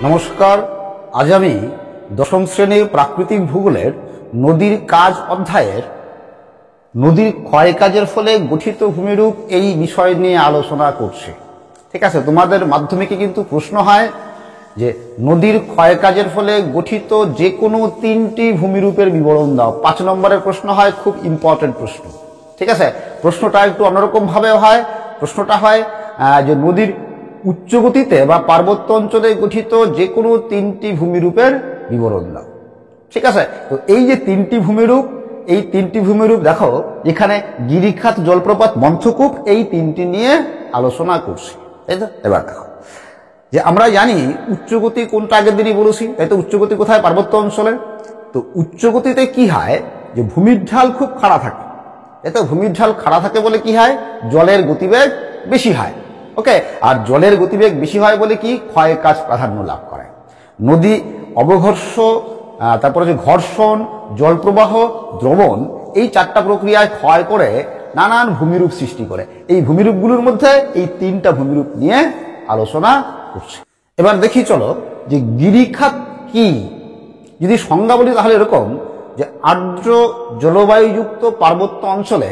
নমস্কার। আজ আমি দশম শ্রেণীর প্রাকৃতিক ভূগোলের নদীর কাজ অধ্যায়ের নদীর ক্ষয় কাজের ফলে গঠিত ভূমিরূপ এই বিষয় নিয়ে আলোচনা করছি। ঠিক আছে, তোমাদের মাধ্যমিকে কিন্তু প্রশ্ন হয় যে নদীর ক্ষয় কাজের ফলে গঠিত যে কোনো তিনটি ভূমিরূপের বিবরণ দাও। 5 নম্বরের প্রশ্ন হয়, খুব ইম্পর্টেন্ট প্রশ্ন। ঠিক আছে, প্রশ্নটা একটু অন্যরকম ভাবে হয়। প্রশ্নটা হয় যে নদীর উচ্চ গতিতে বা পার্বত্য অঞ্চলে গঠিত যে কোনো তিনটি ভূমিরূপের বিবরণ দাও। ঠিক আছে, তো এই যে তিনটি ভূমিরূপ, এই তিনটি ভূমিরূপ দেখো এখানে গিরিখাত, জলপ্রপাত, মন্থকূপ, এই তিনটি নিয়ে আলোচনা করছি। তাই তো, এবার দেখো যে আমরা জানি উচ্চগতি কোনটা আগের দিনই বলেছি, তাই তো। উচ্চগতি কোথায়? পার্বত্য অঞ্চলে। তো উচ্চগতিতে কি হয় যে ভূমির ঢাল খুব খাড়া থাকে। তাই তো, ভূমির ঢাল খাড়া থাকে বলে কি হয়? জলের গতিবেগ বেশি হয়। ওকে, আর জলের গতিবেগ বেশি হয় বলে কি ক্ষয় কাজ প্রাধান্য লাভ করে। নদী অবঘর্ষ, তারপরে যে ঘর্ষণ, জলপ্রবাহ, দ্রবণ, এই 4টা প্রক্রিয়ায় ক্ষয় করে নানান ভূমিরূপ সৃষ্টি করে। এই ভূমিরূপগুলোর মধ্যে এই 3টা ভূমিরূপ নিয়ে আলোচনা করছি। এবার দেখি চলো যে গিরিখাত কি। যদি সংজ্ঞা বলি তাহলে এরকম যে আর্দ্র জলবায়ুযুক্ত পার্বত্য অঞ্চলে,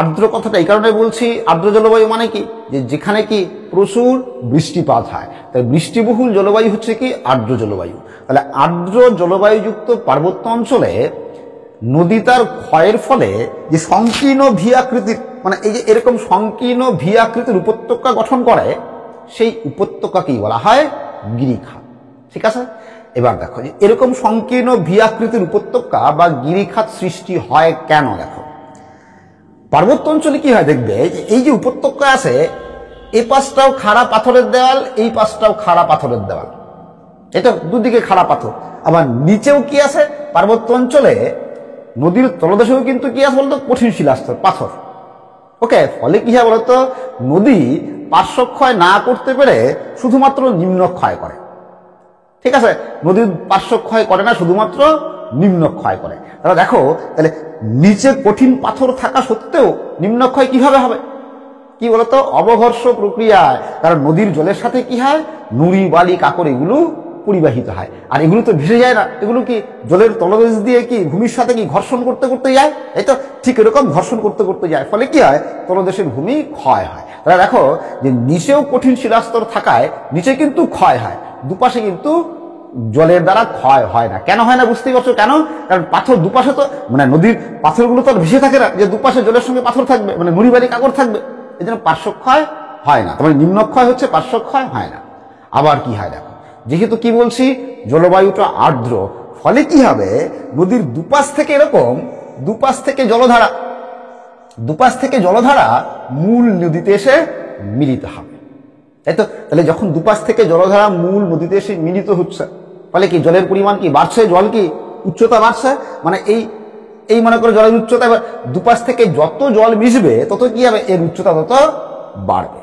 আর্দ্র কথাটা এই কারণে বলছি, আর্দ্র জলবায়ু মানে কি, যে যেখানে কি প্রচুর বৃষ্টিপাত হয়, তাই বৃষ্টিবহুল জলবায়ু হচ্ছে কি আর্দ্র জলবায়ু। তাহলে আর্দ্র জলবায়ুযুক্ত পার্বত্য অঞ্চলে নদী তার ক্ষয়ের ফলে যে সংকীর্ণ ভি আকৃতির, মানে এই যে এরকম সংকীর্ণ ভি আকৃতির উপত্যকা গঠন করে, সেই উপত্যকাকেই বলা হয় গিরিখাত। ঠিক আছে, এবার দেখো যে এরকম সংকীর্ণ ভি আকৃতির উপত্যকা বা গিরিখাত সৃষ্টি হয় কেন। দেখো পার্বত্য অঞ্চলে কি হয়, দেখবে এই যে উপত্যকা আছে, এই পাশটাও খাড়া পাথরের দেওয়াল, এই পাশটাও খাড়া পাথরের দেওয়াল। এটা দুদিকে খাড়া পাথর। আবার নিচেও কি আছে, পার্বত্য অঞ্চলে নদীর তলদেশেও কিন্তু কি আছে বলতো, কঠিন শিলাস্তর, পাথর। ওকে, ফলে কি হয় বলতো, নদী পার্শ্বক্ষয় না করতে পেরে শুধুমাত্র নিম্নক্ষয় করে। ঠিক আছে, নদীর পার্শ্বক্ষয় করে না, শুধুমাত্র নিম্নক্ষয় করে। তাহলে দেখো, তাহলে নিচে কঠিন পাথর থাকা সত্ত্বেও নিম্নক্ষয় কিভাবে হবে? কি বলতো, অবঘর্ষ প্রক্রিয়ায়। কারণ নদীর জলের সাথে কি হয়, নুড়ি, বালি, কাঁকর এগুলো পরিবাহিত হয়। আর এগুলো তো ভেসে যায় না, এগুলো কি জলের তলদেশ দিয়ে কি ভূমির সাথে কি ঘর্ষণ করতে করতে যায়। এই তো ঠিক এরকম ঘর্ষণ করতে করতে যায়, ফলে কি হয়, তলদেশের ভূমি ক্ষয় হয়। তাহলে দেখো যে নিচেও কঠিন শিলাস্তর থাকায় নিচে কিন্তু ক্ষয় হয়, দুপাশে কিন্তু জলের দ্বারা ক্ষয় হয় না। কেন হয় না বুঝতেই পারছো কেন? কারণ পাথর দুপাশে তো, মানে নদীর পাথরগুলো তো আর ভেসে থাকে না যে দুপাশে জলের সঙ্গে পাথর থাকবে, মানে নুড়ি, বালি, কাঁকর থাকবে। এই জন্য পার্শ্বক্ষয় হয় না, তার মানে নিম্নক্ষয় হচ্ছে, পার্শ্বক্ষয় হয় না। আবার কি হয় দেখো, যেহেতু কি বলছি জলবায়ুটা আর্দ্র, ফলে কি হবে, নদীর দুপাশ থেকে এরকম, দুপাশ থেকে জলধারা মূল নদীতে এসে মিলিত হবে। তাই তো, তাহলে যখন দুপাশ থেকে জলধারা মূল নদীতে এসে মিলিত হচ্ছে, ফলে কি জলের পরিমাণ কি বাড়ছে, জল কি উচ্চতা বাড়ছে, মানে এই মনে করো জলের উচ্চতা, এবার দুপাশ থেকে যত জল মিশবে তত কি হবে, এর উচ্চতা তত বাড়বে।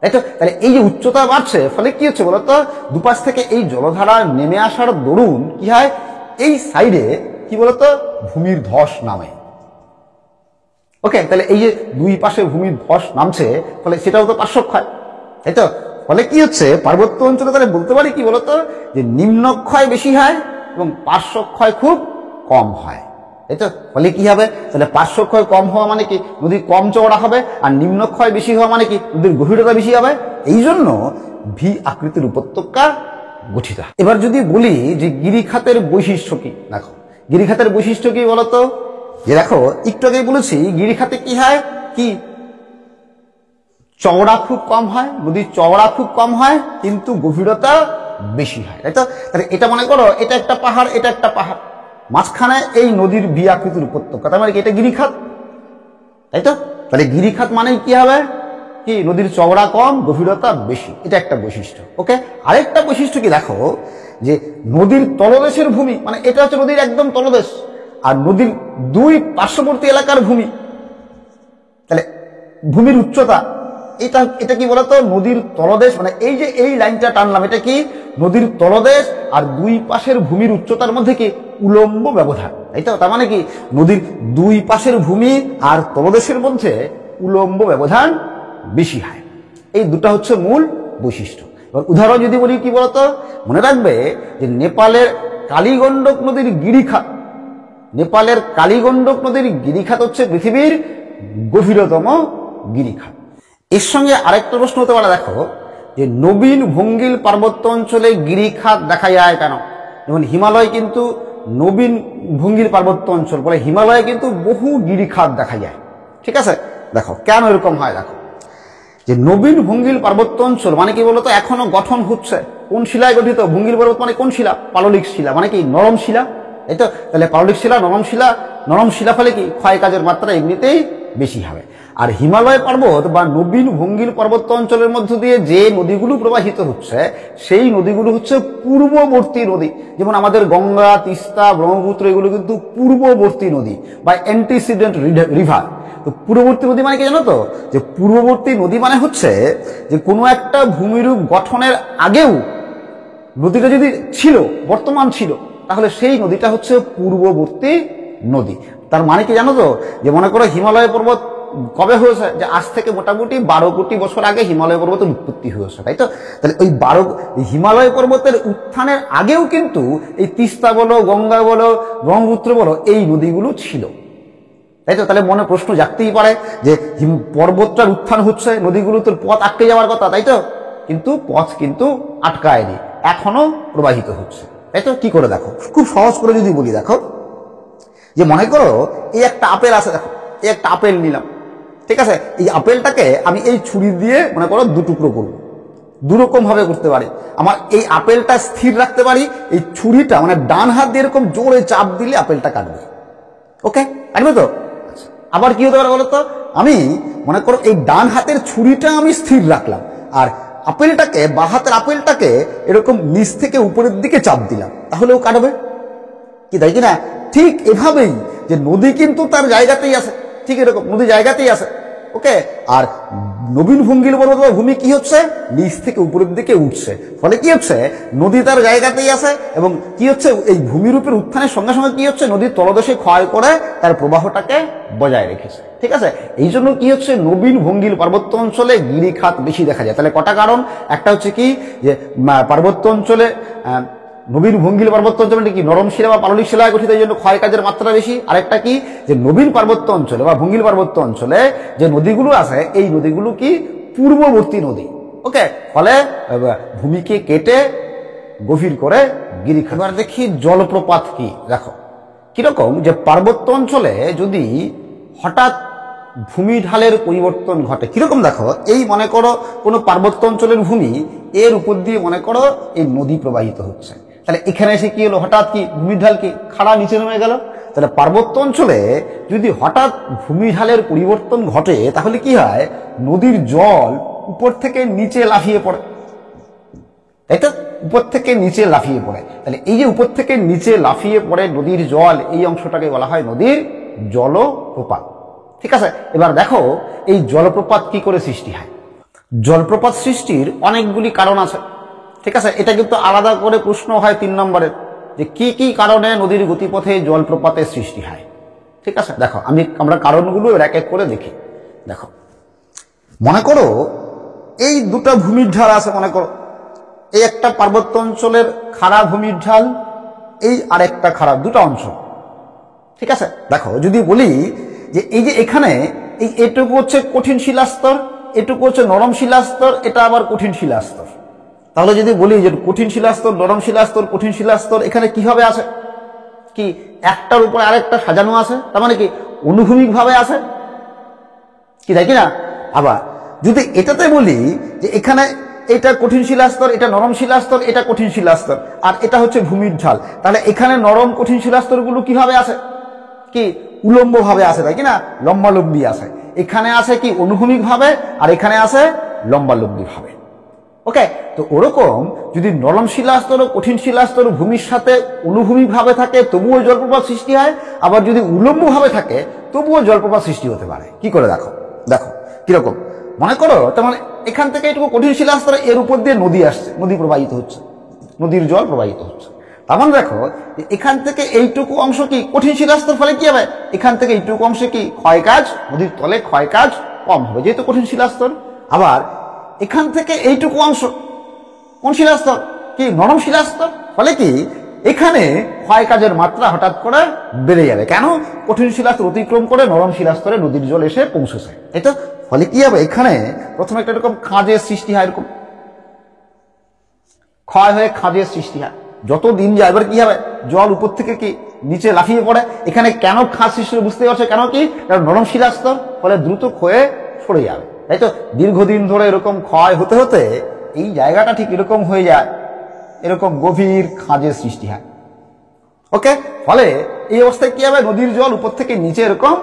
তাই তো, তাহলে এই যে উচ্চতা বাড়ছে, ফলে কি হচ্ছে বলতো, দুপাশ থেকে এই জলধারা নেমে আসার দরুন কি হয়, এই সাইডে কি বলতো ভূমির ধস নামে। ওকে, তাহলে এই যে দুই পাশে ভূমির ধস নামছে, ফলে সেটাও তো পার্শ্বক্ষয়। তাই তো, ফলে কি হচ্ছে, পার্বত্য অঞ্চলে তাহলে বলতে পারি কি বলতো, যে নিম্নক্ষয় বেশি হয় এবং পার্শ্বক্ষয় খুব কম হয়। তাই তো, ফলে কি হবে, তাহলে পার্শ্বক্ষয় কম হওয়া মানে কি নদী কম চওড়া হবে, আর নিম্নক্ষয় বেশি হওয়া মানে কি নদীর গভীরতা বেশি হবে। এই জন্য ভি আকৃতির উপত্যকা গঠিত হয়। এবার যদি বলি যে গিরিখাতের বৈশিষ্ট্য কি, দেখো গিরিখাতের বৈশিষ্ট্য কি বলতো, যে দেখো একটু আগে বলেছি গিরিখাতে কি হয়, কি চওড়া খুব কম হয়, নদীর চওড়া খুব কম হয়, কিন্তু গভীরতা বেশি হয়। তাই তো, তাহলে এটা মনে করো এটা একটা পাহাড়, এটা একটা পাহাড়, মাঝখানে এই নদীর ভি আকৃতির উপত্যকা, তার মানে এটা গিরিখাত। তাই তো, তাহলে গিরিখাত মানে কি হবে, কি নদীর চওড়া কম, গভীরতা বেশি, এটা একটা বৈশিষ্ট্য। ওকে, আরেকটা বৈশিষ্ট্য কি দেখো, যে নদীর তলদেশের ভূমি, মানে এটা হচ্ছে নদীর একদম তলদেশ, আর নদীর দুই পার্শ্ববর্তী এলাকার ভূমি, তাহলে ভূমির উচ্চতা, এটা কি বলতো, নদীর তলদেশ, মানে এই যে এই লাইনটা টানলাম, এটা কি নদীর তলদেশ আর দুই পাশের ভূমির উচ্চতার মধ্যে কি উলম্ব ব্যবধান। তাই তো, তার মানে কি নদীর দুই পাশের ভূমি আর তলদেশের মধ্যে উলম্ব ব্যবধান বেশি হয়। এই দুটো হচ্ছে মূল বৈশিষ্ট্য। এবার উদাহরণ যদি বলি কি বলতো, মনে রাখবে যে নেপালের কালীগণ্ডক নদীর গিরিখাত, নেপালের কালীগণ্ডক নদীর গিরিখাত হচ্ছে পৃথিবীর গভীরতম গিরিখাত। এর সঙ্গে আরেকটা প্রশ্ন হতে পারে, দেখো যে নবীন ভঙ্গিল পার্বত্য অঞ্চলে গিরিখাত দেখা যায় কেন? যেমন হিমালয় কিন্তু নবীন ভঙ্গিল পার্বত্য অঞ্চল বলে, হিমালয়ে কিন্তু বহু গিরিখাত দেখা যায়। ঠিক আছে, দেখো কেন এরকম হয়। দেখো যে নবীন ভঙ্গিল পার্বত্য অঞ্চল মানে কি বলতো, এখনো গঠন হচ্ছে। কোন শিলায় গঠিত? ভঙ্গিল পর্বত মানে কোন শিলা? পাললিক শিলা, মানে কি নরম শিলা, এই তো। তাহলে পাললিক শিলা, নরম শিলা ফলে কি ক্ষয় কাজের মাত্রা এমনিতেই বেশি হবে। আর হিমালয় পর্বত বা নবীন ভঙ্গিল পার্বত্য অঞ্চলের মধ্য দিয়ে যে নদীগুলো প্রবাহিত হচ্ছে, সেই নদীগুলো হচ্ছে পূর্ববর্তী নদী। যেমন আমাদের গঙ্গা, তিস্তা, ব্রহ্মপুত্র, এগুলো কিন্তু পূর্ববর্তী নদী বা অ্যান্টিসিডেন্ট রিভার। তো পূর্ববর্তী নদী মানে কি জানো তো, যে পূর্ববর্তী নদী মানে হচ্ছে যে কোনো একটা ভূমিরূপ গঠনের আগেও নদীটা যদি ছিল, বর্তমান ছিল, তাহলে সেই নদীটা হচ্ছে পূর্ববর্তী নদী। তার মানে কি জানো তো, যে মনে করো হিমালয় পর্বত কবে হয়েছে, যে আজ থেকে মোটামুটি 12 কোটি বছর আগে হিমালয় পর্বতের উৎপত্তি হয়েছে, তাই তো। তাহলে ওই হিমালয় পর্বতের উত্থানের আগেও কিন্তু এই তিস্তা বলো, গঙ্গা বলো, ব্রহ্মপুত্র বলো, এই নদীগুলো ছিল, তাই তো। তাহলে মনে প্রশ্ন জাগতেই পারে যে পর্বতটার উত্থান হচ্ছে, নদীগুলো তোর পথ আটকে যাওয়ার কথা, তাই তো, কিন্তু পথ কিন্তু আটকায়নি, এখনো প্রবাহিত হচ্ছে, তাই তো। কি করে দেখো, খুব সহজ করে যদি বলি, দেখো যে মনে করো এই একটা আপেল আছে, দেখো এই একটা আপেল নিলাম, ঠিক আছে। এই আপেলটাকে আমি এই ছুরি দিয়ে মনে করো 2 টুকরো করবো। দুরকম ভাবে করতে পারি। আমার এই আপেলটা স্থির রাখতে পারি, এই ছুরিটা মানে ডান হাত দিয়ে এরকম জোরে চাপ দিলে আপেলটা কাটবে, ওকে, কাটবে তো। আবার কি হতে পারে বলতো, আমি মনে করো এই ডান হাতের ছুরিটা আমি স্থির রাখলাম, আর আপেলটাকে, বা হাতের আপেলটাকে এরকম নিচ থেকে উপরের দিকে চাপ দিলাম, তাহলেও কাটবে, কি তাই কিনা? ঠিক এভাবেই যে নদী কিন্তু তার জায়গাতেই আছে, ঠিক এরকম নদী জায়গাতেই আছে, ওকে। আর নবীন ভঙ্গিল পর্বত ভূমি কি হচ্ছে, নিচ থেকে উপরের দিকে উঠছে, ফলে কি হচ্ছে, নদী তার জায়গাতেই আছে, এবং কি হচ্ছে, এই ভূমিরূপের উত্থানের সঙ্গে সঙ্গে কি হচ্ছে, নদীর তলদেশে ক্ষয় করে তার প্রবাহটাকে বজায় রেখেছে, ঠিক আছে। এই জন্য কি হচ্ছে, নবীন ভঙ্গিল পার্বত্য অঞ্চলে গিরিখাত বেশি দেখা যায়। তাহলে কটা কারণ, একটা হচ্ছে কি যে পার্বত্য অঞ্চলে নবীন ভঙ্গিল পার্বত্য অঞ্চলে কি নরম শিলা বা পাললিক শিলায় গঠিত, এই জন্য ক্ষয় কাজের মাত্রা বেশি। আরেকটা কি, যে নবীন পার্বত্য অঞ্চলে বা ভঙ্গিল পার্বত্য অঞ্চলে যে নদীগুলো আছে, এই নদীগুলো কি পূর্ববর্তী নদী, ওকে, ফলে ভূমিকে কেটে গভীর করে গিরিখাত। এবার দেখি জলপ্রপাত কি। দেখো কিরকম, যে পার্বত্য অঞ্চলে যদি হঠাৎ ভূমি ঢালের পরিবর্তন ঘটে, কিরকম দেখো, এই মনে করো কোনো পার্বত্য অঞ্চলের ভূমি, এর উপর দিয়ে মনে করো এই নদী প্রবাহিত হচ্ছে, তাহলে এখানে এসে কি হলো, হঠাৎ কি ভূমি ঢাল কি খাড়া নিচে নেমে গেল। তাহলে পার্বত্য অঞ্চলে যদি হঠাৎ ভূমি ঢালের পরিবর্তন ঘটে, তাহলে কি হয়, নদীর জল উপর থেকে নিচে লাফিয়ে পড়ে, তাই তো, উপর থেকে নিচে লাফিয়ে পড়ে। তাহলে এই যে উপর থেকে নিচে লাফিয়ে পড়ে নদীর জল, এই অংশটাকে বলা হয় নদীর জলপ্রপাত, ঠিক আছে। এবার দেখো এই জলপ্রপাত কি করে সৃষ্টি হয়। জলপ্রপাত সৃষ্টির অনেকগুলি কারণ আছে, ঠিক আছে। এটা কিন্তু আলাদা করে প্রশ্ন হয় 3 নম্বরের, যে কি কি কারণে নদীর গতিপথে জলপ্রপাতের সৃষ্টি হয়, ঠিক আছে। দেখো আমরা কারণগুলো এক এক করে দেখি। দেখো মনে করো এই দুটা ভূমির ঢাল আছে, মনে করো এই একটা পার্বত্য অঞ্চলের খাড়া ভূমির ঢাল, এই আরেকটা খাড়া, দুটা অঞ্চল, ঠিক আছে। দেখো যদি বলি যে এই যে এখানে এটুকু হচ্ছে কঠিন শিলাস্তর, এটুকু হচ্ছে নরম শিলাস্তর, এটা আবার কঠিন শিলাস্তর, তাহলে যদি বলি যে কঠিন শিলাস্তর, নরম শিলাস্তর, কঠিন শিলাস্তর, এখানে কিভাবে আছে, কি একটার উপরে আরেকটা সাজানো আছে, তার মানে কি অনুভূমিক ভাবে আছে, কি তাই কিনা। আবার যদি এটাতে বলি যে এখানে এটা কঠিন শিলাস্তর, এটা নরম শিলাস্তর, এটা কঠিন শিলাস্তর, আর এটা হচ্ছে ভূমির ঢাল, তাহলে এখানে নরম কঠিন শিলাস্তরগুলো কিভাবে আছে, কি উলম্ব ভাবে আছে, তাই কিনা, লম্বালম্বী আছে। এখানে আছে কি অনুভূমিক ভাবে, আর এখানে আছে লম্বালম্বী ভাবে, ওকে। তো ওরকম যদি নরম শিলাস্তর ও কঠিন শিলাস্তর ভূমির সাথে অনুভূমিক ভাবে থাকে, তবুও জলপ্রপাত সৃষ্টি হয়। আবার যদি উলম্ব ভাবে থাকে, তবুও জলপ্রপাত সৃষ্টি হতে পারে। কি করে দেখো, দেখো কিরকম, মনে করো তার মানে এখান থেকে এটুকু কঠিন শিলাস্তর, এর উপর দিয়ে নদী আসছে, নদী প্রবাহিত হচ্ছে, নদীর জল প্রবাহিত হচ্ছে। তার মানে দেখো এখান থেকে এইটুকু অংশ কি কঠিন শিলাস্তর, ফলে কি হবে, এখান থেকে এইটুকু অংশে কি ক্ষয় কাজ, নদীর তলে ক্ষয় কাজ কম হবে, যেহেতু কঠিন শিলাস্তর। আবার এখান থেকে এইটুকু অংশ, কোন শিলাস্তর? কি নরম শিলাস্তর। ফলে কি এখানে ক্ষয় কাজের মাত্রা হঠাৎ করে বেড়ে যাবে। কেন? কঠিন শিলাস্তর অতিক্রম করে নরম শিলাস্তরে নদীর জল এসে পৌঁছেছে। এটা ফলে কি হবে, এখানে প্রথমে একটা এরকম খাঁজের সৃষ্টি হয়, এরকম ক্ষয় হয়ে খাঁজের সৃষ্টি হয়। যত দিন যায় এবার কি হবে, জল উপর থেকে কি নিচে লাফিয়ে পড়ে। এখানে কেন খাঁজ সৃষ্টি বুঝতে পারছো, কেন কি? কারণ নরম শিলাস্তর, ফলে দ্রুত ক্ষয়ে সরে যাবে, তাই তো। দীর্ঘদিন ধরে এরকম ক্ষয় হতে হতে এই জায়গাটা ঠিক এরকম হয়ে যায়, এরকম গভীর খাঁজের সৃষ্টি হয়। ওকে, ফলে এই অবস্থায় কি হবে, নদীর জল উপর থেকে নিচে এরকম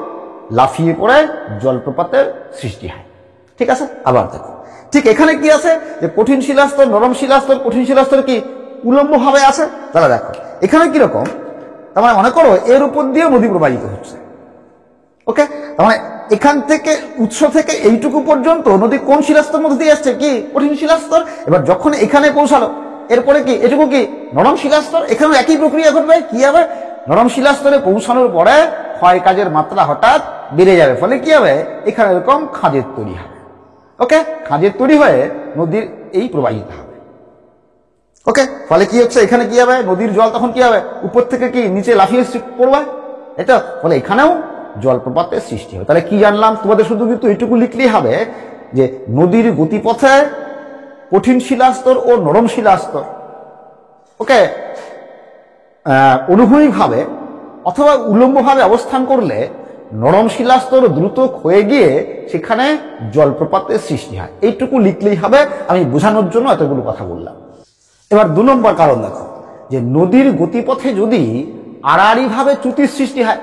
লাফিয়ে পড়ে জলপ্রপাতের সৃষ্টি হয়। ঠিক আছে, আবার দেখো ঠিক এখানে কি আছে, যে কঠিন শিলাস্তর, নরম শিলাস্তর, কঠিন শিলাস্তর কি উলম্ব ভাবে আছে। তাহলে দেখো এখানে কিরকম, তার মানে মনে করো এর উপর দিয়ে নদী প্রবাহিত হচ্ছে। ওকে, তার মানে এখান থেকে উৎস থেকে এইটুকু পর্যন্ত নদী কোন শিলাস্তর মধ্যে দিয়ে আসছে, কি কঠিন শিলাস্তর। এবার যখন এখানে পৌঁছালো, এরপরে কি এটুকু কি নরম শিলাস্তর। এখানে একই প্রক্রিয়া ঘটবে, কি হবে, নরম শিলাস্তরে পৌঁছানোর পরে ক্ষয় কাজের মাত্রা হঠাৎ বেড়ে যাবে। ফলে কি হবে, এখানে এরকম খাঁজের তৈরি হবে। ওকে, খাঁজের তৈরি হয়ে নদীর এই প্রবাহিত হবে। ওকে, ফলে কি হচ্ছে, এখানে কি হবে, নদীর জল তখন কি হবে, উপর থেকে কি নিচে লাফিয়ে পড়বে, এটা। ফলে এখানেও জলপ্রপাতের সৃষ্টি হবে। তাহলে কি জানলাম, তোমাদের শুধু কিন্তু এইটুকু লিখলেই হবে যে নদীর গতিপথে কঠিন শিলাস্তর ও নরম শিলাস্তর, ওকে, অনুভূমিকভাবে অথবা উলম্বভাবে অবস্থান করলে নরম শিলাস্তর দ্রুত ক্ষয়ে গিয়ে সেখানে জলপ্রপাতের সৃষ্টি হয়। এইটুকু লিখলেই হবে, আমি বোঝানোর জন্য এতগুলো কথা বললাম। এবার 2 নম্বর কারণ দেখো, যে নদীর গতিপথে যদি আড়াআড়ি ভাবে চ্যুতির সৃষ্টি হয়,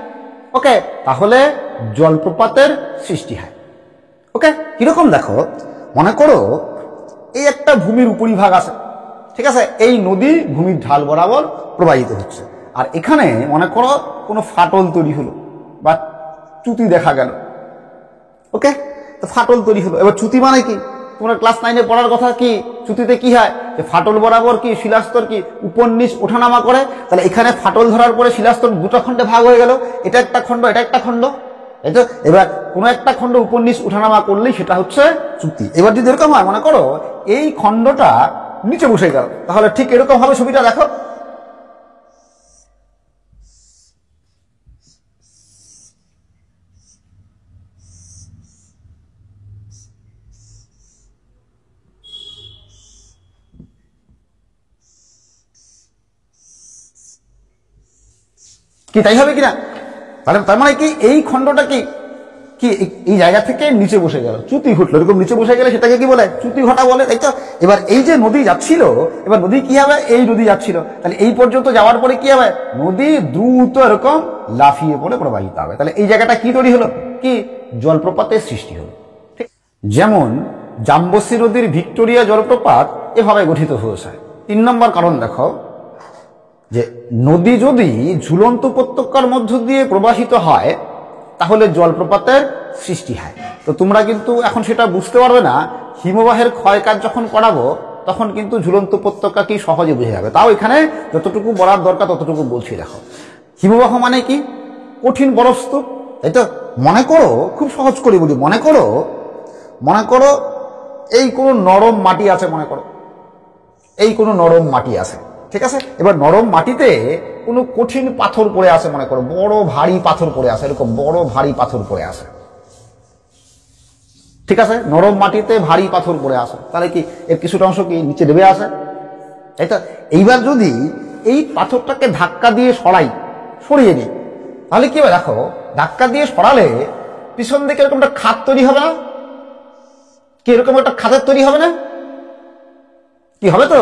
ওকে, তাহলে জলপ্রপাতের সৃষ্টি হয়। ওকে, কিরকম দেখো, মনে করো এই একটা ভূমির উপরিভাগ আছে, ঠিক আছে, এই নদী ভূমির ঢাল বরাবর প্রবাহিত হচ্ছে। আর এখানে মনে করো কোনো ফাটল তৈরি হলো বা চ্যুতি দেখা গেল। ওকে, তো ফাটল তৈরি হলো। এবার চ্যুতি মানে কি, তোমরা ক্লাস 9-এ পড়ার কথা, কি চ্যুতিতে কি হয়, যে ফাটল বরাবর কি শিলাস্তর কি উপর নিচ ওঠানামা করে। তাহলে এখানে ফাটল ধরার পরে শিলাস্তর দুটো খণ্ডে ভাগ হয়ে গেল, এটা একটা খণ্ড, এটা একটা খণ্ড, এই তো। এবার কোনো একটা খণ্ড উপর নিচ ওঠানামা করলেই সেটা হচ্ছে চ্যুতি। এবার যদি এরকম হয়, মনে করো এই খণ্ডটা নিচে বসে গেল, তাহলে ঠিক এরকম হবে ছবিটা, দেখো। কি তাই হবে কিনা? তাহলে তার মানে কি এই খণ্ডটা কি কি এই জায়গা থেকে নিচে বসে গেল, চ্যুতি ঘটলো। এরকম নিচে বসে গেলে সেটাকে কি বলে, চ্যুতি ঘটা বলে, তাই তো। এবার এই যে নদী যাচ্ছিল, এবার নদী কি হবে, এই নদী যাচ্ছিল, তাহলে এই পর্যন্ত যাওয়ার পরে কি হবে, নদী দ্রুত এরকম লাফিয়ে পড়ে প্রবাহিত হবে। তাহলে এই জায়গাটা কি তৈরি হলো, কি জলপ্রপাতের সৃষ্টি হলো। ঠিক যেমন জাম্বসি নদীর ভিক্টোরিয়া জলপ্রপাত এভাবে গঠিত হয়েছে। 3 নম্বর কারণ দেখো, যে নদী যদি ঝুলন্ত উপত্যকার মধ্য দিয়ে প্রবাহিত হয় তাহলে জলপ্রপাতের সৃষ্টি হয়। তো তোমরা কিন্তু এখন সেটা বুঝতে পারবে না, হিমবাহের ক্ষয় কাজ যখন করাবো তখন কিন্তু ঝুলন্ত উপত্যকা কি সহজে বুঝে যাবে। তাও এখানে যতটুকু বলার দরকার ততটুকু বলছি। দেখো, হিমবাহ মানে কি, কঠিন বরফ স্তূপ, তাই তো। মনে করো, খুব সহজ করে বলি, মনে করো এই কোনো নরম মাটি আছে, মনে করো এই কোনো নরম মাটি আছে, ঠিক আছে। এবার নরম মাটিতে কোনো কঠিন পাথর পড়ে আছে, মনে করো বড় ভারী পাথর পড়ে আছে, এরকম বড় ভারী পাথর পড়ে আছে, ঠিক আছে। নরম মাটিতে ভারী পাথর পড়ে আছে, তাহলে কি এর কিছুটা অংশ কি নিচে নেমে আসে, তাই তো। এইবার যদি এই পাথরটাকে ধাক্কা দিয়ে সরিয়ে নিই, তাহলে কি হবে, দেখো ধাক্কা দিয়ে সরালে পিছন দিকে এরকম একটা খাত তৈরি হবে না, কি এরকম একটা খাতের তৈরি হবে না, কি হবে তো।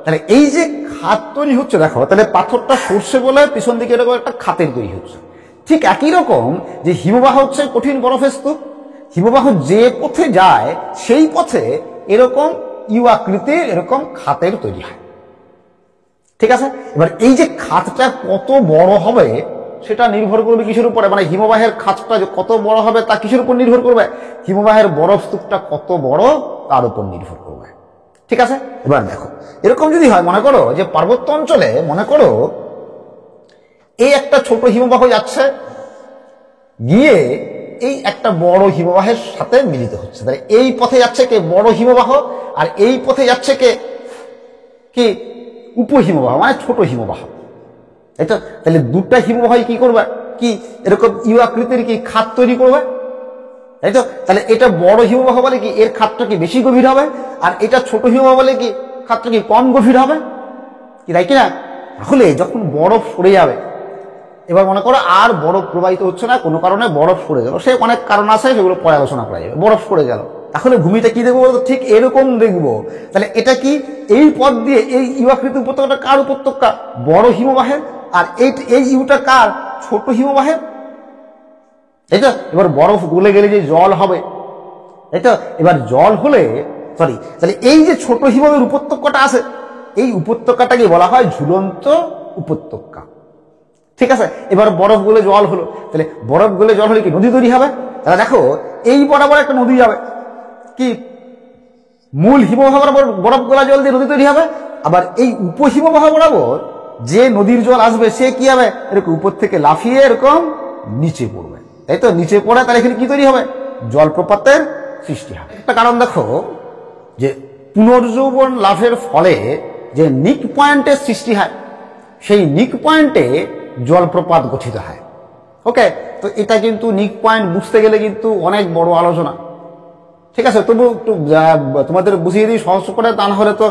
তাহলে এই যে খাত তৈরি হচ্ছে, দেখো, তাহলে পাথরটা সরষে বলে পিছন দিকে এরকম একটা খাতের তৈরি হচ্ছে। ঠিক একই রকম যে হিমবাহ হচ্ছে কঠিন বরফের স্তূপ, হিমবাহ যে পথে যায় সেই পথে এরকম ইউ আকৃতির এরকম খাতের তৈরি হয়, ঠিক আছে। এবার এই যে খাতটা কত বড় হবে সেটা নির্ভর করবে কিসের উপরে, মানে হিমবাহের খাতটা কত বড় হবে তা কিসের উপর নির্ভর করবে, হিমবাহের বরফ স্তূপটা কত বড় তার উপর নির্ভর করবে, ঠিক আছে। এবার দেখো এরকম যদি হয়, মনে করো যে পার্বত্য অঞ্চলে মনে করো এই একটা ছোট হিমবাহ যাচ্ছে, গিয়ে এই একটা বড় হিমবাহের সাথে মিলিত হচ্ছে। তাহলে এই পথে যাচ্ছে কে, বড় হিমবাহ, আর এই পথে যাচ্ছে কে, কি উপহিমবাহ মানে ছোট হিমবাহ, তাই তো? তাহলে দুটা হিমবাহ কি করবে, কি এরকম ইউ আকৃতির কি খাত তৈরি করবে, তাই তো? তাহলে এটা বড় হিমবাহ বলে কি এর খাতটা কি বেশি গভীর হবে, আর এটা ছোট হিমবাহ বলে কি খাতটা কি কম গভীর হবে, কি তাই কিনা? তাহলে যখন বরফ সরে যাবে, এবার মনে করো আর বরফ প্রবাহিত হচ্ছে না, কোনো কারণে বরফ সরে গেল, সে অনেক কারণ আছে, সেগুলো পরে আলোচনা করা যাবে। বরফ সরে গেল, তাহলে ভূমিটা কি দেখবো বলতো, ঠিক এরকম দেখবো। তাহলে এটা কি এই পথ দিয়ে এই ইউ আকৃতি উপত্যকাটা কার উপত্যকা, বড় হিমবাহের, আর এই ইউটা কার, ছোট হিমবাহের, তাই তো? এবার বরফ গলে গেলে যে জল হবে, তাই তো? এবার জল হলে তাহলে এই যে ছোট হিমবাহের উপত্যকাটা আছে, এই উপত্যকাটাকে বলা হয় ঝুলন্ত উপত্যকা, ঠিক আছে? এবার বরফ গলে জল হলো, তাহলে বরফ গলে জল হলে কি নদী তৈরি হবে। তাহলে দেখো এই বরাবর একটা নদী যাবে, কি মূল হিমবাহ বরাবর বরফ গলা জল দিয়ে নদী তৈরি হবে, আবার এই উপহিমবাহ বরাবর যে নদীর জল আসবে সে কি হবে, এরকম উপর থেকে লাফিয়ে এরকম নিচে পড়বে, তাই তো? নিচে পড়ে তাহলে এখানে কি তৈরি হবে, জলপ্রপাতের সৃষ্টি হবে। একটা কারণ দেখো যে পুনর্যৌবন লাভের ফলে যে নিক পয়েন্টের সৃষ্টি হয়, সেই নিক পয়েন্টে জলপ্রপাত গঠিত হয়। ওকে, তো এটা কিন্তু নিক পয়েন্ট বুঝতে গেলে কিন্তু অনেক বড় আলোচনা, ঠিক আছে? তবু একটু তোমাদের বুঝিয়ে দিই সহজ করে, তা না হলে তো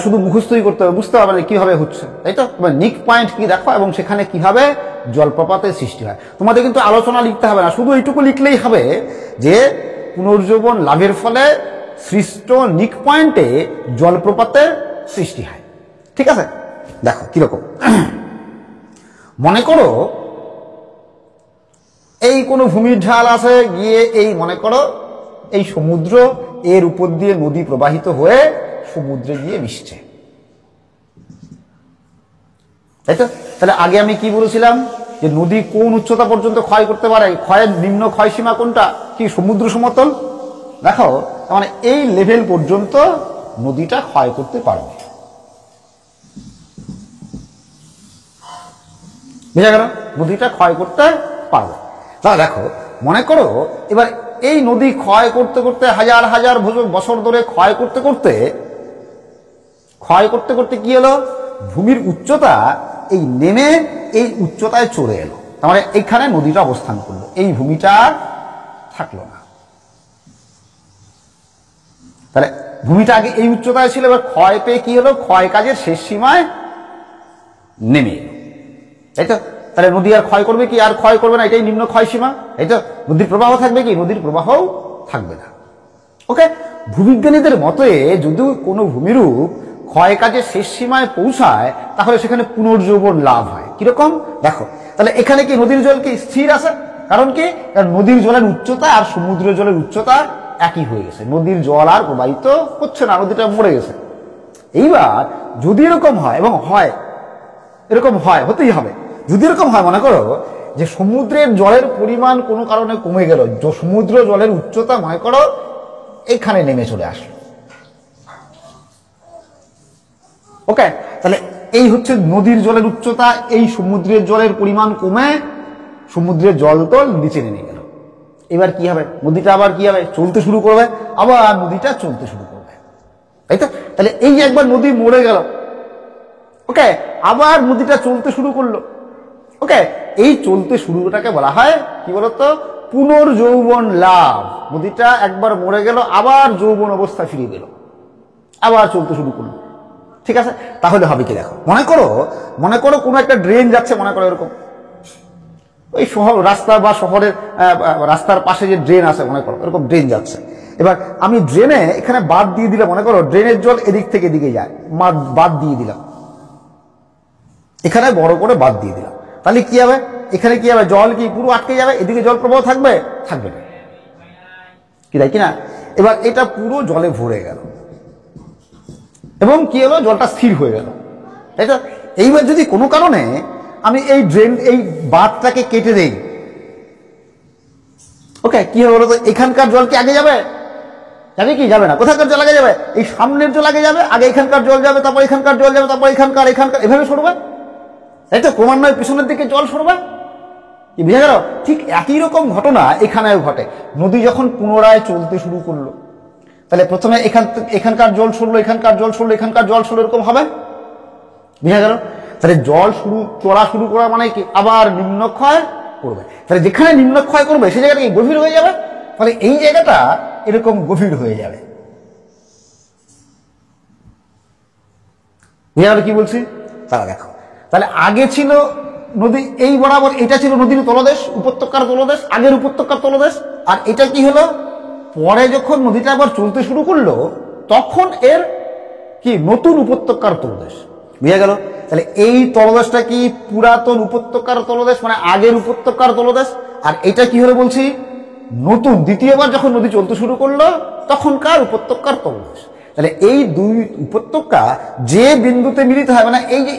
শুধু মুখস্থই করতে হবে, বুঝতে হবে না কিভাবে হচ্ছে, তাই তো? নিক পয়েন্ট কি দেখো, এবং সেখানে কিভাবে জলপ্রপাতের সৃষ্টি হয়। তোমাদের কিন্তু আলোচনা লিখতে হবে না, শুধু এইটুকু লিখলেই হবে যে পুনর্যৌবন লাভের ফলে সৃষ্ট নিক পয়েন্টে জলপ্রপাতের সৃষ্টি হয়, ঠিক আছে? দেখো কিরকম, মনে করো এই কোনো ভূমির ঢাল আছে, গিয়ে এই মনে করো এই সমুদ্র, এর উপর দিয়ে নদী প্রবাহিত হয়ে সমুদ্রে গিয়ে মিশছে, তাই তো? তাহলে আগে আমি কি বলেছিলাম যে নদী কোন উচ্চতা পর্যন্ত ক্ষয় করতে পারে, ক্ষয়ের নিম্ন ক্ষয় সীমা কোনটা, কি সমুদ্র সমতল। দেখো মানে এই লেভেল পর্যন্ত নদীটা ক্ষয় করতে পারবে, বুঝা গেল? নদীটা ক্ষয় করতে পারবে। তাহলে দেখো মনে করো এবার এই নদী ক্ষয় করতে করতে হাজার হাজার বছর ধরে ক্ষয় করতে করতে কি হলো, ভূমির উচ্চতা এই নেমে এই উচ্চতায় চলে এলো, তার মানে এখানে নদীটা অবস্থান করলো, এই ভূমিটা থাকলো না। তাহলে ভূমিটা আগে এই উচ্চতায় ছিল, এবার ক্ষয় পেয়ে কি হলো, ক্ষয় কাজের শেষ সীমায় নেমে এলো, তাই তো? তাহলে নদী আর ক্ষয় করবে কি, আর ক্ষয় করবে না, এটাই নিম্ন ক্ষয় সীমা, তাই তো? নদীর প্রবাহ থাকবে কি, নদীর প্রবাহও থাকবে না। ওকে, ভূবিজ্ঞানীদের মতে যদি কোনো ভূমিরূপ ক্ষয় কাজের শেষ সীমায় পৌঁছায়, তাহলে সেখানে পুনর্যৌবন লাভ হয়। কিরকম দেখো, তাহলে এখানে কি নদীর জল কি স্থির আছে, কারণ কি, কারণ নদীর জলের উচ্চতা আর সমুদ্রের জলের উচ্চতা একই হয়ে গেছে, নদীর জল আর প্রবাহিত হচ্ছে না, নদীটা মরে গেছে। এইবার যদি এরকম হয়, এবং হয় এরকম হয়, হতেই হবে, যদি এরকম হয় মনে করো যে সমুদ্রের জলের পরিমাণ কোনো কারণে কমে গেল, সমুদ্র জলের উচ্চতা মনে করো এখানে নেমে চলে আসলো, ওকে, তাহলে এই হচ্ছে নদীর জলের উচ্চতা, এই সমুদ্রের জলের পরিমাণ কমে সমুদ্রের জলতল নিচে নেমে গেল। এবার কি হবে, নদীটা আবার কি হবে, চলতে শুরু করবে, আবার নদীটা চলতে শুরু করবে, তাই তো? তাহলে এই একবার নদী মরে গেল, ওকে, আবার নদীটা চলতে শুরু করলো, ওকে, এই চলতে শুরুটাকে বলা হয় কি বলতো, পুনর্যৌবন লাভ। নদীটা একবার মরে গেল, আবার যৌবন অবস্থা ফিরে গেল, আবার চলতে শুরু করলো, ঠিক আছে? তাহলে হবে কি দেখো, মনে করো কোনো একটা ড্রেন যাচ্ছে, মনে করো এরকম ওই শহর রাস্তা বা শহরের রাস্তার পাশে যে ড্রেন আছে, মনে করো এরকম ড্রেন যাচ্ছে। এবার আমি ড্রেনে এখানে বাদ দিয়ে দিলাম, মনে করো ড্রেনের জল এদিক থেকে এদিকে যায়, বাদ দিয়ে দিলাম, এখানে বড় করে বাদ দিয়ে দিলাম, তাহলে কি হবে, এখানে কি হবে, জল কি পুরো আটকে যাবে, এদিকে জল প্রবাহ থাকবে না, কি তাই কিনা? এবার এটা পুরো জলে ভরে গেল, এবং কি হলো, জলটা স্থির হয়ে গেল, তাই তো? এইবার যদি কোনো কারণে আমি এই বাঁধটাকে কেটে দেই, ওকে, কি হবে বলতো, এখানকার জল কি আগে যাবে কি যাবে না, কোথাকার জল আগে যাবে, এই সামনের জল আগে যাবে, আগে এখানকার জল যাবে, তারপর এখানকার জল যাবে, তারপর এখানকার, এভাবে সরবে, তাই তো? ক্রমান্বয়ে পিছনের দিকে জল সরবে, কি বুঝা গেল? ঠিক একই রকম ঘটনা এখানেও ঘটে। নদী যখন পুনরায় চলতে শুরু করলো, তাহলে প্রথমে এখানকার জল সরলো, এখানকার জল সরলো, এখানকার জল সরলো, এরকম হবে, বুঝা গেল? তাহলে জল চলা শুরু করা মানে কি আবার নিম্নক্ষয় করবে। তাহলে যেখানে নিম্নক্ষয় করবে সেই জায়গাটা কি গভীর হয়ে যাবে, ফলে এই জায়গাটা এরকম গভীর হয়ে যাবে। বুঝা গেল কি বলছি? তাহলে দেখো, তাহলে আগে ছিল নদী এই বরাবর, এটা ছিল নদীর তলদেশ, উপত্যকার তলদেশ, আগের উপত্যকার তলদেশ। আর এটা কি হলো, পরে যখন নদীটা আবার চলতে শুরু করলো তখন এর কি নতুন উপত্যকার তলদেশ। বুঝা গেল? তাহলে এই তলদেশটা কি পুরাতন উপত্যকার তলদেশ, মানে আগের উপত্যকার তলদেশ। আর এটা কি হলো বলছি, নতুন দ্বিতীয়বার যখন নদী চলতে শুরু করলো তখনকার উপত্যকার তলদেশ। তাহলে এই দুই উপত্যকা যে বিন্দুতে মিলিত হয়, মানে এই যে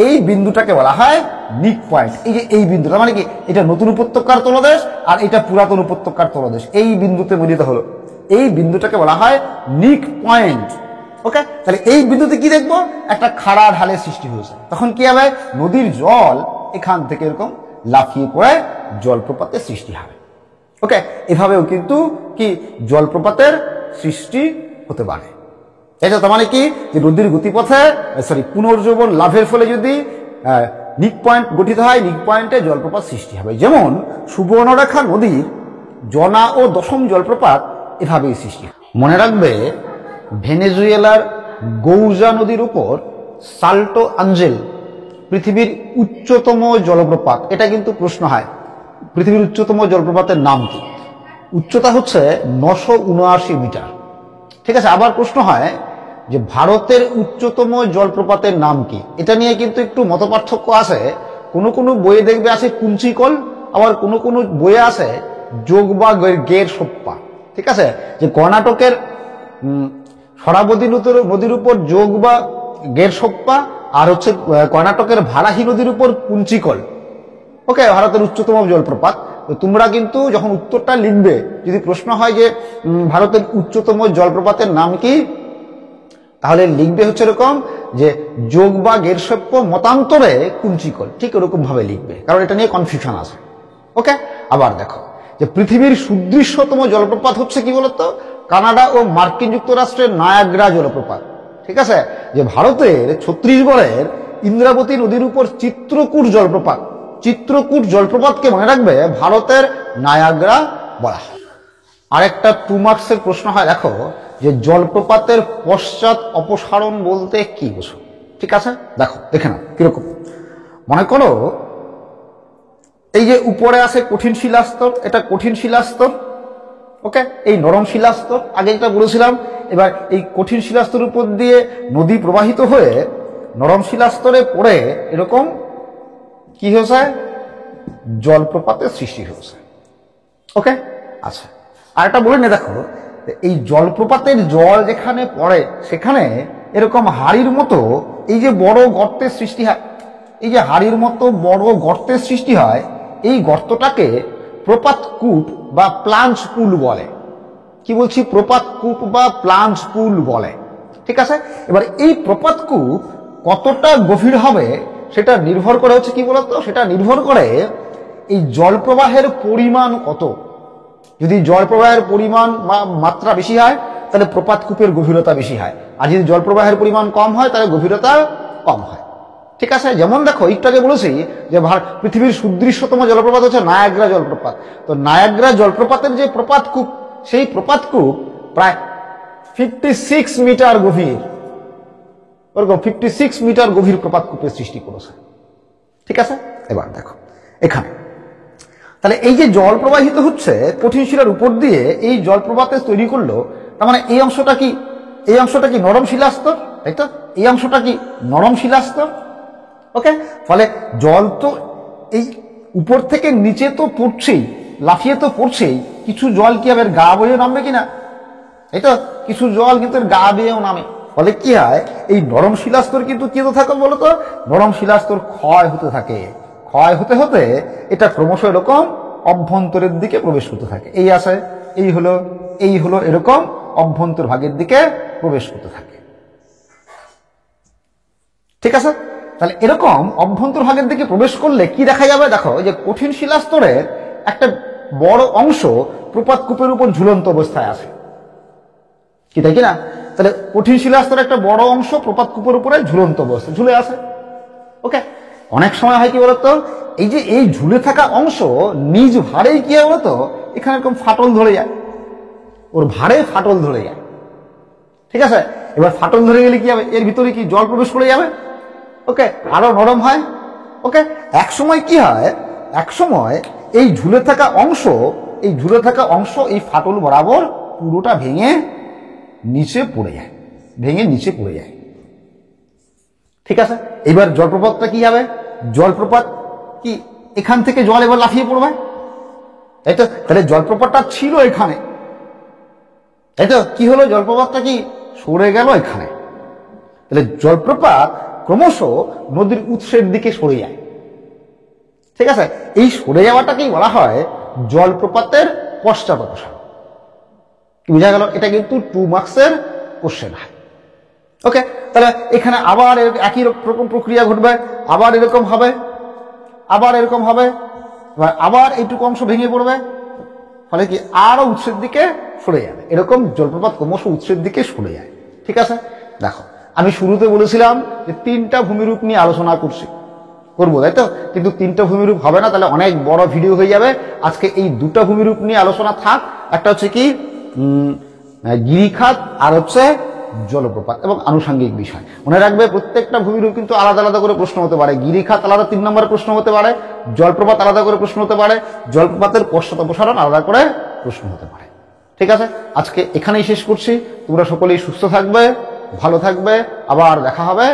এই বিন্দুটাকে বলা হয় নিক পয়েন্ট। এই যে এই বিন্দুটা মানে কি, এটা নতুন উপত্যকার তলদেশ আর এটা পুরাতন উপত্যকার তলদেশ, এই বিন্দুতে মিলিত হলো, এই বিন্দুটাকে বলা হয় নিক পয়েন্ট। ওকে, তাহলে এই বিন্দুতে কি দেখবো, একটা খাড়া ঢালের সৃষ্টি হয়েছে। তখন কি হবে, নদীর জল এখান থেকে এরকম লাফিয়ে পড়ে জলপ্রপাতের সৃষ্টি হবে। ওকে, এভাবেও কিন্তু কি জলপ্রপাতের সৃষ্টি হতে পারে। তার মানে কি, যে নদীর গতিপথে পুনর্জীবন লাভের ফলে যদি নিক পয়েন্ট গঠিত হয়, নিক পয়েন্টে জলপ্রপাত সৃষ্টি হবে। যেমন সুবর্ণরেখা নদীর জনা ও দশম জলপ্রপাত এভাবেই সৃষ্টি। মনে রাখবে, ভেনেজুয়েলার গৌজা নদীর উপর সাল্টো আঞ্জেল পৃথিবীর উচ্চতম জলপ্রপাত। এটা কিন্তু প্রশ্ন হয়, পৃথিবীর উচ্চতম জলপ্রপাতের নাম কি? উচ্চতা হচ্ছে 979 মিটার। ঠিক আছে, আবার প্রশ্ন হয় যে ভারতের উচ্চতম জলপ্রপাতের নাম কি? এটা নিয়ে কিন্তু একটু মতপার্থক্য আছে। কোনো কোনো বইয়ে দেখবে আছে কুঞ্চিকল, আবার কোনো কোনো বইয়ে আছে যোগ বা গের সোপ্পা। ঠিক আছে, যে কর্ণাটকের শরাবতী নদীর উপর যোগ বা গের সোপ্পা, আর হচ্ছে কর্ণাটকের ভারাহি নদীর উপর কুঞ্চিকল। ওকে, ভারতের উচ্চতম জলপ্রপাত। তো তোমরা কিন্তু যখন উত্তরটা লিখবে, যদি প্রশ্ন হয় যে ভারতের উচ্চতম জলপ্রপাতের নাম কি, তাহলে লিখবে হচ্ছে এরকম যে যোগ বা গেরসপ্য মতান্তরে কুঞ্চিকল, ঠিক এরকম ভাবে লিখবে, কারণ এটা নিয়ে কনফিউশন আছে। ওকে, আবার দেখো যে পৃথিবীর সুদৃশ্যতম জলপ্রপাত হচ্ছে কি বলতো, কানাডা ও মার্কিন যুক্তরাষ্ট্রের নায়াগ্রা জলপ্রপাত। ঠিক আছে, যে ভারতের ছত্তিশগড়ের ইন্দ্রাবতী নদীর উপর চিত্রকূট জলপ্রপাত, চিত্রকূট জলপ্রপাতকে মনে রাখবে ভারতের নায়াগ্রা বলা হয়। আরেকটা 2 মার্কসের প্রশ্ন হয়, দেখো যে জলপ্রপাতের পশ্চাৎ অপসারণ বলতে কি বোঝো? ঠিক আছে, দেখো দেখে নাও কিরকম। মনে করো এই যে উপরে আছে কঠিন শিলাস্তর, এটা কঠিন শিলাস্তর। ওকে, এই নরম শিলাস্তর আগে যেটা বলেছিলাম। এবার এই কঠিন শিলাস্তরের উপর দিয়ে নদী প্রবাহিত হয়ে নরম শিলাস্তরে পড়ে এরকম কি হয়েছে, জলপ্রপাতের সৃষ্টি হয়েছে। ওকে, আচ্ছা, আর একটা বলে নে, দেখো এই জলপ্রপাতের জল যেখানে পড়ে সেখানে এরকম হাড়ির মতো এই যে বড় গর্তের সৃষ্টি হয়, এই যে হাড়ির মতো বড় গর্তের সৃষ্টি হয়, এই গর্তটাকে প্রপাতকূপ বা প্লাঞ্জ পুল বলে। কি বলছি, প্রপাতকূপ বা প্লাঞ্জ পুল বলে। ঠিক আছে, এবার এই প্রপাতকূপ কতটা গভীর হবে সেটা নির্ভর করে হচ্ছে কি বলতো, সেটা নির্ভর করে এই জলপ্রবাহের পরিমাণ কত। যদি জলপ্রবাহের পরিমাণ বা মাত্রা বেশি হয় তাহলে প্রপাতকূপের গভীরতা বেশি হয়, আর যদি জলপ্রবাহের পরিমাণ কম হয় তাহলে গভীরতা কম হয়। ঠিক আছে, যেমন দেখো একটু আগে বলেছি যে পৃথিবীর সুদৃশ্যতম জলপ্রপাত হচ্ছে নায়াগ্রা জলপ্রপাত। তো নায়াগ্রা জলপ্রপাতের যে প্রপাতকূপ, সেই প্রপাতকূপ প্রায় 56 মিটার গভীর, 56 মিটার গভীর প্রপাতকূপের সৃষ্টি করেছে। ঠিক আছে, এবার দেখো এখানে, তাহলে এই যে জল প্রবাহিত হচ্ছে কঠিন শিলার উপর দিয়ে, এই জলপ্রপাতে তৈরি করলো, তার মানে এই অংশটা কি, এই অংশটা কি নরম শিলাস্তর, তাই তো? এই অংশটা কি নরম শিলাস্তর। ওকে, ফলে জল তো এই উপর থেকে নিচে তো পড়ছেই, লাফিয়ে তো পড়ছেই, কিছু জল কি হবে গা বেয়ে নামবে কিনা, এই তো কিছু জল কিন্তু গা বেয়েও নামে। ফলে কি হয়, এই নরম শিলাস্তর কিন্তু কি হতে থাকে বলতো, নরম শিলাস্তর ক্ষয় হতে থাকে, ক্ষয় হতে হতে এটা ক্রমশ এরকম অভ্যন্তরের দিকে প্রবেশ করতে থাকে। এই আছে, এই হলো এরকম অভ্যন্তর ভাগের দিকে প্রবেশ করতে থাকে। ঠিক আছে, তাহলে এরকম অভ্যন্তর ভাগের দিকে প্রবেশ করলে কি দেখা যাবে, দেখো যে কঠিন শিলাস্তরের একটা বড় অংশ প্রপাতকূপের উপর ঝুলন্ত অবস্থায় আছে। কি তাই কি না? তাহলে কঠিন শিলাস্তরের একটা বড় অংশ প্রপাতকূপের উপরে ঝুলন্ত অবস্থা ঝুলে আছে। ওকে, অনেক সময় হয় কি বলতো, এই যে এই ঝুলে থাকা অংশ নিজ ভারেই কি হয় বলতো, এখানে এরকম ফাটল ধরে যায়, ওর ভারে ফাটল ধরে যায়। ঠিক আছে, এবার ফাটল ধরে গেলে কি হবে, এর ভিতরে কি জল প্রবেশ করে যাবে। ওকে, আরো নরম হয়। ওকে, এক সময় কি হয়, এক সময় এই ঝুলে থাকা অংশ এই ফাটল বরাবর পুরোটা ভেঙে নিচে পড়ে যায়, ঠিক আছে। এবার জলপ্রপাতটা কি হবে, জলপ্রপাত কি এখান থেকে জল এবার লাফিয়ে পড়বে, তাই তো। তাহলে জলপ্রপাতটা ছিল এখানে, তাই তো, কি হলো, জলপ্রপাতটা কি সরে গেল এখানে। তাহলে জলপ্রপাত ক্রমশ নদীর উৎসের দিকে সরে যায়। ঠিক আছে, এই সরে যাওয়াটাকেই বলা হয় জলপ্রপাতের পশ্চাদপসারণ। কি বোঝা গেল? এটা কিন্তু 2 মার্কসের কোশ্চেন হয়। ওকে, তাহলে এখানে আবার একই রকম প্রক্রিয়া ঘটবে, আবার এরকম হবে, আবার এইটুকু অংশ ভেঙে পড়বে, ফলে কি আরো উৎসের দিকে সরে যাবে। এরকম জলপ্রপাত ক্রমশ উৎসের দিকে সরে যায়। ঠিক আছে, দেখো আমি শুরুতে বলেছিলাম যে 3টা ভূমিরূপ নিয়ে আলোচনা করবো, তাই তো, কিন্তু 3টা ভূমিরূপ হবে না, তাহলে অনেক বড় ভিডিও হয়ে যাবে। আজকে এই 2টা ভূমিরূপ নিয়ে আলোচনা থাক, একটা হচ্ছে কি গিরিখাত আর হচ্ছে জলপ্রপাত এবং আনুষঙ্গিক বিষয়। মনে রাখবে প্রত্যেকটা ভূমিরূপ কিন্তু আলাদা আলাদা করে প্রশ্ন হতে পারে। গিরিখাত আলাদা 3 নম্বরের প্রশ্ন হতে পারে, জলপ্রপাত আলাদা করে প্রশ্ন হতে পারে, জলপ্রপাতের পশ্চাদপসারণ আলাদা করে প্রশ্ন হতে পারে। ঠিক আছে, আজকে এখানেই শেষ করছি। তোমরা সকলেই সুস্থ থাকবে, ভালো থাকবে, আবার দেখা হবে